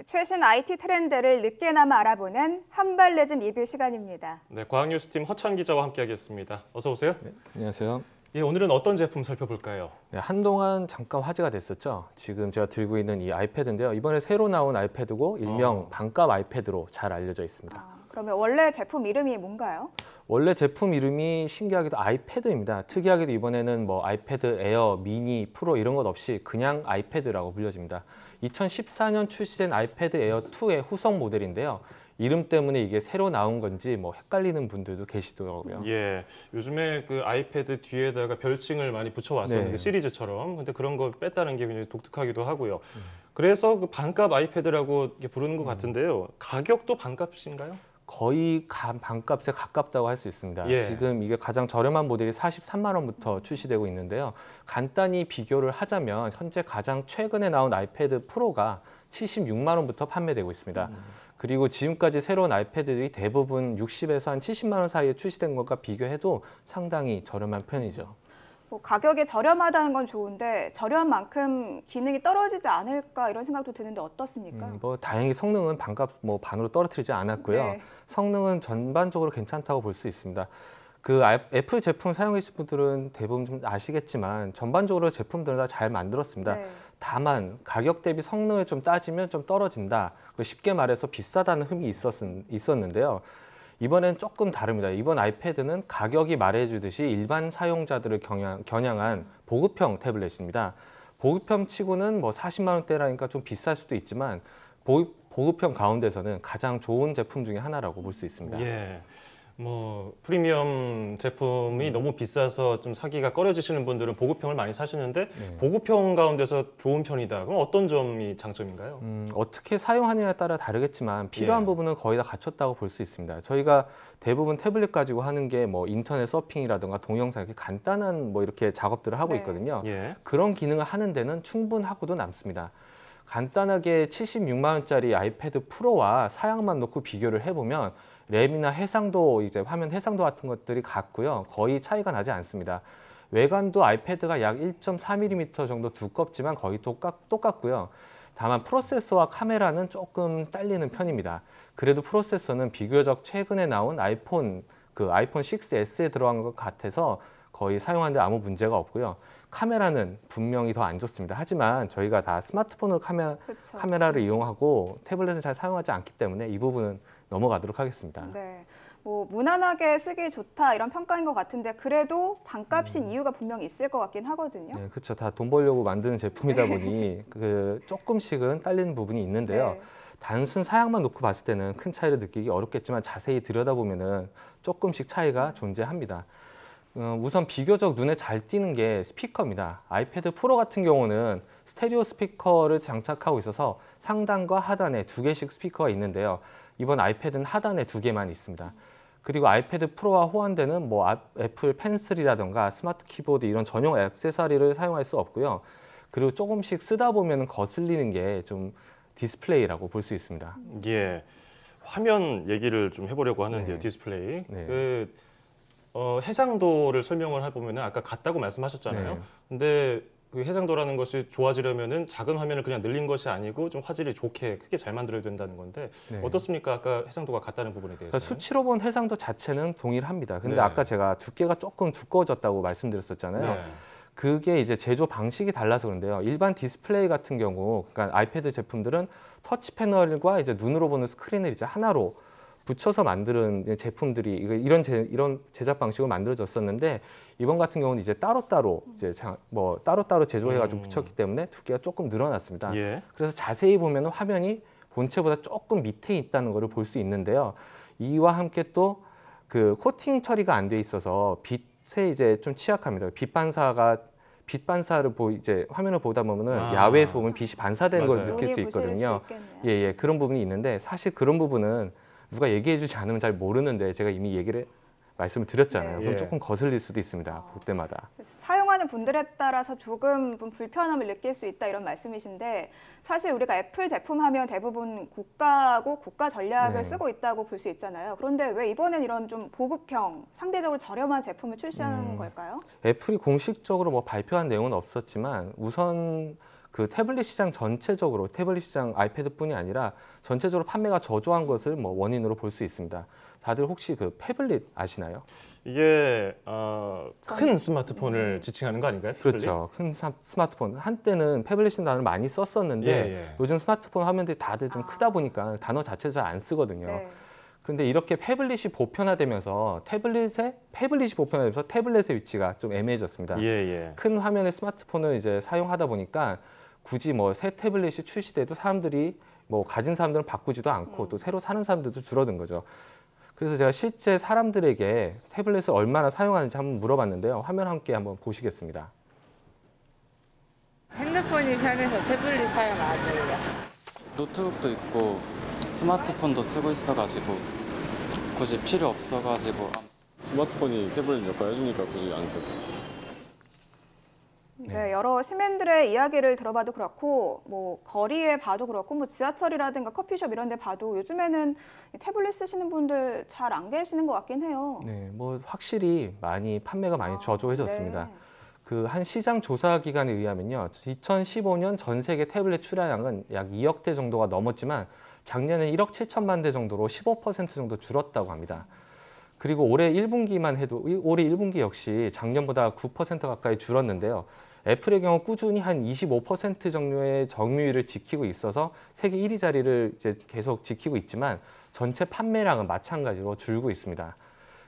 최신 IT 트렌드를 늦게나마 알아보는 한발 늦은 리뷰 시간입니다. 네, 과학뉴스팀 허찬 기자와 함께하겠습니다. 어서 오세요. 네, 안녕하세요. 예, 오늘은 어떤 제품 살펴볼까요? 네, 한동안 잠깐 화제가 됐었죠. 지금 제가 들고 있는 이 아이패드인데요. 이번에 새로 나온 아이패드고 일명 반값 아이패드로 잘 알려져 있습니다. 그러면 원래 제품 이름이 뭔가요? 원래 제품 이름이 신기하게도 아이패드입니다. 특이하게도 이번에는 뭐 아이패드 에어, 미니, 프로 이런 것 없이 그냥 아이패드라고 불려집니다. 2014년 출시된 아이패드 에어 2의 후속 모델인데요. 이름 때문에 이게 새로 나온 건지 뭐 헷갈리는 분들도 계시더라고요. 예, 요즘에 그 아이패드 뒤에다가 별칭을 많이 붙여왔었는데 네. 시리즈처럼. 근데 그런 거 뺐다는 게 굉장히 독특하기도 하고요. 그래서 그 반값 아이패드라고 이렇게 부르는 것 같은데요. 가격도 반값인가요? 거의 반값에 가깝다고 할 수 있습니다. 예. 지금 이게 가장 저렴한 모델이 43만 원부터 출시되고 있는데요. 간단히 비교를 하자면 현재 가장 최근에 나온 아이패드 프로가 76만 원부터 판매되고 있습니다. 그리고 지금까지 새로운 아이패드들이 대부분 60에서 한 70만 원 사이에 출시된 것과 비교해도 상당히 저렴한 편이죠. 뭐 가격이 저렴하다는 건 좋은데 저렴한 만큼 기능이 떨어지지 않을까 이런 생각도 드는데 어떻습니까? 뭐 다행히 성능은 반값 반으로 떨어뜨리지 않았고요. 네. 성능은 전반적으로 괜찮다고 볼 수 있습니다. 그 애플 제품 사용해 계신 분들은 대부분 좀 아시겠지만 전반적으로 제품들은 다 잘 만들었습니다. 네. 다만 가격 대비 성능을 좀 따지면 좀 떨어진다. 쉽게 말해서 비싸다는 흠이 있었는데요. 이번엔 조금 다릅니다. 이번 아이패드는 가격이 말해주듯이 일반 사용자들을 겨냥한 보급형 태블릿입니다. 보급형 치고는 뭐 40만 원대라니까 좀 비쌀 수도 있지만 보급형 가운데서는 가장 좋은 제품 중에 하나라고 볼 수 있습니다. 예. 뭐 프리미엄 제품이 너무 비싸서 좀 사기가 꺼려지시는 분들은 보급형을 많이 사시는데 보급형 가운데서 좋은 편이다. 그럼 어떤 점이 장점인가요? 어떻게 사용하느냐에 따라 다르겠지만 필요한 예. 부분은 거의 다 갖췄다고 볼 수 있습니다. 저희가 대부분 태블릿 가지고 하는 게 뭐 인터넷 서핑이라든가 동영상 이렇게 간단한 뭐 이렇게 작업들을 하고 네. 있거든요. 예. 그런 기능을 하는 데는 충분하고도 남습니다. 간단하게 76만 원짜리 아이패드 프로와 사양만 놓고 비교를 해보면 램이나 해상도, 이제 화면 해상도 같은 것들이 같고요. 거의 차이가 나지 않습니다. 외관도 아이패드가 약 1.4mm 정도 두껍지만 거의 똑같고요. 다만 프로세서와 카메라는 조금 딸리는 편입니다. 그래도 프로세서는 비교적 최근에 나온 아이폰 6S에 들어간 것 같아서 거의 사용하는데 아무 문제가 없고요. 카메라는 분명히 더 안 좋습니다. 하지만 저희가 다 스마트폰으로 그렇죠. 카메라를 이용하고 태블릿을 잘 사용하지 않기 때문에 이 부분은 넘어가도록 하겠습니다. 네. 뭐 무난하게 쓰기 좋다 이런 평가인 것 같은데 그래도 반값인 이유가 분명히 있을 것 같긴 하거든요. 네, 그렇죠. 다 돈 벌려고 만드는 제품이다 보니 조금씩은 딸리는 부분이 있는데요. 네. 단순 사양만 놓고 봤을 때는 큰 차이를 느끼기 어렵겠지만 자세히 들여다보면은 조금씩 차이가 존재합니다. 우선 비교적 눈에 잘 띄는 게 스피커입니다. 아이패드 프로 같은 경우는 스테레오 스피커를 장착하고 있어서 상단과 하단에 2개씩 스피커가 있는데요. 이번 아이패드는 하단에 2개만 있습니다. 그리고 아이패드 프로와 호환되는 뭐 애플 펜슬이라든가 스마트 키보드 이런 전용 액세서리를 사용할 수 없고요. 그리고 조금씩 쓰다 보면 거슬리는 게 좀 디스플레이라고 볼 수 있습니다. 예. 화면 얘기를 좀 해보려고 하는데요. 네. 디스플레이. 네. 해상도를 설명을 해보면 아까 같다고 말씀하셨잖아요. 네. 근데 그 해상도라는 것이 좋아지려면은 작은 화면을 그냥 늘린 것이 아니고 좀 화질이 좋게 크게 잘 만들어야 된다는 건데 네. 어떻습니까? 아까 해상도가 같다는 부분에 대해서. 수치로 본 해상도 자체는 동일합니다. 근데 네. 아까 제가 두께가 조금 두꺼워졌다고 말씀드렸었잖아요. 네. 그게 이제 제조 방식이 달라서 그런데요. 일반 디스플레이 같은 경우, 그러니까 아이패드 제품들은 터치 패널과 이제 눈으로 보는 스크린을 이제 하나로 붙여서 만드는 제품들이 이런 제작 방식으로 만들어졌었는데 이번 같은 경우는 이제 따로따로 제조해가지고 붙였기 때문에 두께가 조금 늘어났습니다. 예. 그래서 자세히 보면 화면이 본체보다 조금 밑에 있다는 것을 볼 수 있는데요. 이와 함께 또 그 코팅 처리가 안 돼 있어서 빛에 이제 좀 취약합니다. 빛반사를 이제 화면을 보다 보면은 야외에서 보면 빛이 반사되는 걸 맞아요. 느낄 수 눈이 부실 있거든요. 수 있겠네요. 예, 그런 부분이 있는데 사실 그런 부분은 누가 얘기해주지 않으면 잘 모르는데 제가 이미 말씀을 드렸잖아요. 네. 그럼 예. 조금 거슬릴 수도 있습니다. 볼 때마다. 사용하는 분들에 따라서 조금 불편함을 느낄 수 있다 이런 말씀이신데 사실 우리가 애플 제품 하면 대부분 고가고 고가 전략을 네. 쓰고 있다고 볼 수 있잖아요. 그런데 왜 이번엔 이런 좀 보급형, 상대적으로 저렴한 제품을 출시하는 걸까요? 애플이 공식적으로 뭐 발표한 내용은 없었지만 우선 그 태블릿 시장 전체적으로 태블릿 시장 아이패드뿐이 아니라 전체적으로 판매가 저조한 것을 뭐 원인으로 볼 수 있습니다. 다들 혹시 그 태블릿 아시나요? 이게 큰 스마트폰을 지칭하는 거 아닌가요? 그렇죠. 큰 스마트폰. 한때는 태블릿이라는 단어를 많이 썼었는데 예. 요즘 스마트폰 화면들이 다들 좀 크다 보니까 단어 자체를 잘 안 쓰거든요. 네. 그런데 이렇게 태블릿이 보편화되면서 태블릿의 위치가 좀 애매해졌습니다. 예. 큰 화면의 스마트폰을 이제 사용하다 보니까 굳이 뭐 새 태블릿이 출시돼도 사람들이 뭐 가진 사람들은 바꾸지도 않고 또 새로 사는 사람들도 줄어든 거죠. 그래서 제가 실제 사람들에게 태블릿을 얼마나 사용하는지 한번 물어봤는데요. 화면 함께 한번 보시겠습니다. 핸드폰이 편해서 태블릿 사용 안 해요. 노트북도 있고 스마트폰도 쓰고 있어가지고 굳이 필요 없어가지고 스마트폰이 태블릿 역할 해주니까 굳이 안 쓰고. 네, 여러 시민들의 이야기를 들어봐도 그렇고 뭐 거리에 봐도 그렇고 뭐 지하철이라든가 커피숍 이런 데 봐도 요즘에는 태블릿 쓰시는 분들 잘 안 계시는 것 같긴 해요. 네, 뭐 확실히 많이 판매가 많이 저조해졌습니다. 네. 그 한 시장 조사 기관에 의하면요, 2015년 전 세계 태블릿 출하량은 약 2억 대 정도가 넘었지만 작년에 1억 7천만 대 정도로 15% 정도 줄었다고 합니다. 그리고 올해 1분기만 해도 올해 1분기 역시 작년보다 9% 가까이 줄었는데요. 애플의 경우 꾸준히 한 25% 정도의 점유율을 지키고 있어서 세계 1위 자리를 이제 계속 지키고 있지만 전체 판매량은 마찬가지로 줄고 있습니다.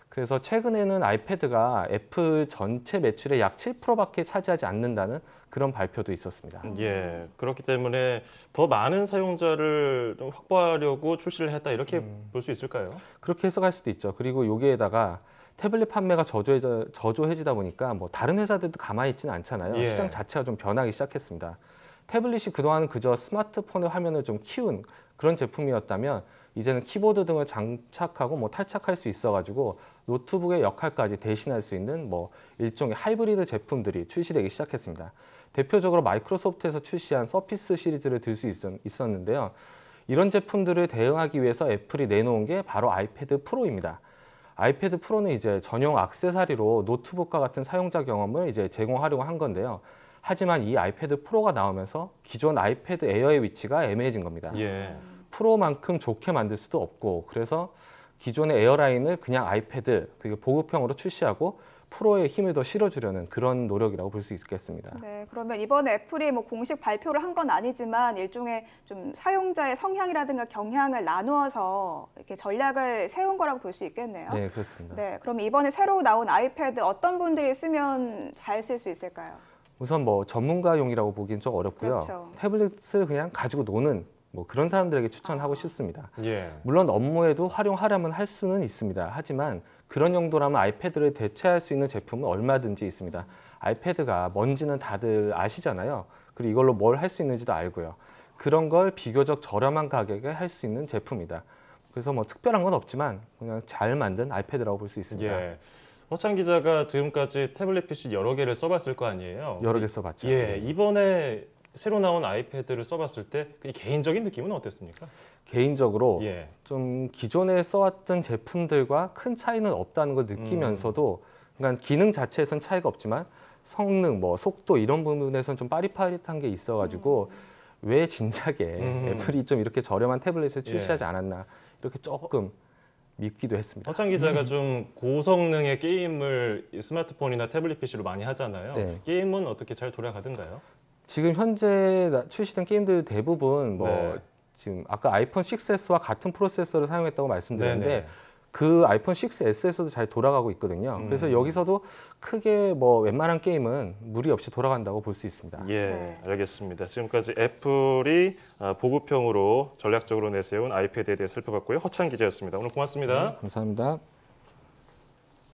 그래서 최근에는 아이패드가 애플 전체 매출의 약 7%밖에 차지하지 않는다는 그런 발표도 있었습니다. 예. 그렇기 때문에 더 많은 사용자를 좀 확보하려고 출시를 했다 이렇게 볼 수 있을까요? 그렇게 해석할 수도 있죠. 그리고 여기에다가 태블릿 판매가 저조해지다 보니까 뭐 다른 회사들도 가만히 있지는 않잖아요. 예. 시장 자체가 좀 변하기 시작했습니다. 태블릿이 그동안은 그저 스마트폰의 화면을 좀 키운 그런 제품이었다면 이제는 키보드 등을 장착하고 뭐 탈착할 수 있어가지고 노트북의 역할까지 대신할 수 있는 뭐 일종의 하이브리드 제품들이 출시되기 시작했습니다. 대표적으로 마이크로소프트에서 출시한 서피스 시리즈를 들 수 있었는데요. 이런 제품들을 대응하기 위해서 애플이 내놓은 게 바로 아이패드 프로입니다. 아이패드 프로는 이제 전용 액세서리로 노트북과 같은 사용자 경험을 이제 제공하려고 한 건데요. 하지만 이 아이패드 프로가 나오면서 기존 아이패드 에어의 위치가 애매해진 겁니다. 예. 프로만큼 좋게 만들 수도 없고 그래서 기존의 에어라인을 그냥 아이패드 그리고 보급형으로 출시하고 프로의 힘을 더 실어주려는 그런 노력이라고 볼 수 있겠습니다. 네, 그러면 이번에 애플이 뭐 공식 발표를 한 건 아니지만 일종의 좀 사용자의 성향이라든가 경향을 나누어서 이렇게 전략을 세운 거라고 볼 수 있겠네요. 네, 그렇습니다. 네, 그럼 이번에 새로 나온 아이패드 어떤 분들이 쓰면 잘 쓸 수 있을까요? 우선 뭐 전문가용이라고 보기엔 좀 어렵고요. 그렇죠. 태블릿을 그냥 가지고 노는 뭐 그런 사람들에게 추천하고 싶습니다. 예. 물론 업무에도 활용하려면 할 수는 있습니다. 하지만 그런 용도라면 아이패드를 대체할 수 있는 제품은 얼마든지 있습니다. 아이패드가 뭔지는 다들 아시잖아요. 그리고 이걸로 뭘 할 수 있는지도 알고요. 그런 걸 비교적 저렴한 가격에 할 수 있는 제품이다. 그래서 뭐 특별한 건 없지만 그냥 잘 만든 아이패드라고 볼 수 있습니다. 예. 허찬 기자가 지금까지 태블릿 PC 여러 개를 써봤을 거 아니에요? 여러 개 써봤죠. 예. 이번에 새로 나온 아이패드를 써봤을 때 개인적인 느낌은 어땠습니까? 개인적으로 예. 좀 기존에 써왔던 제품들과 큰 차이는 없다는 걸 느끼면서도 그러니까 기능 자체에선 차이가 없지만 성능, 뭐 속도 이런 부분에선 좀 빠릿빠릿한 게 있어가지고 왜 진작에 애플이 좀 이렇게 저렴한 태블릿을 출시하지 않았나 이렇게 조금 밉기도 했습니다. 허찬 기자가 좀 고성능의 게임을 스마트폰이나 태블릿 PC로 많이 하잖아요. 네. 게임은 어떻게 잘 돌아가던가요? 지금 현재 출시된 게임들 대부분 뭐 네. 지금 아까 아이폰 6S와 같은 프로세서를 사용했다고 말씀드렸는데 네네. 그 아이폰 6S에서도 잘 돌아가고 있거든요. 그래서 여기서도 크게 뭐 웬만한 게임은 무리 없이 돌아간다고 볼 수 있습니다. 예, 네. 알겠습니다. 지금까지 애플이 보급형으로 전략적으로 내세운 아이패드에 대해 살펴봤고요. 허찬 기자였습니다. 오늘 고맙습니다. 감사합니다.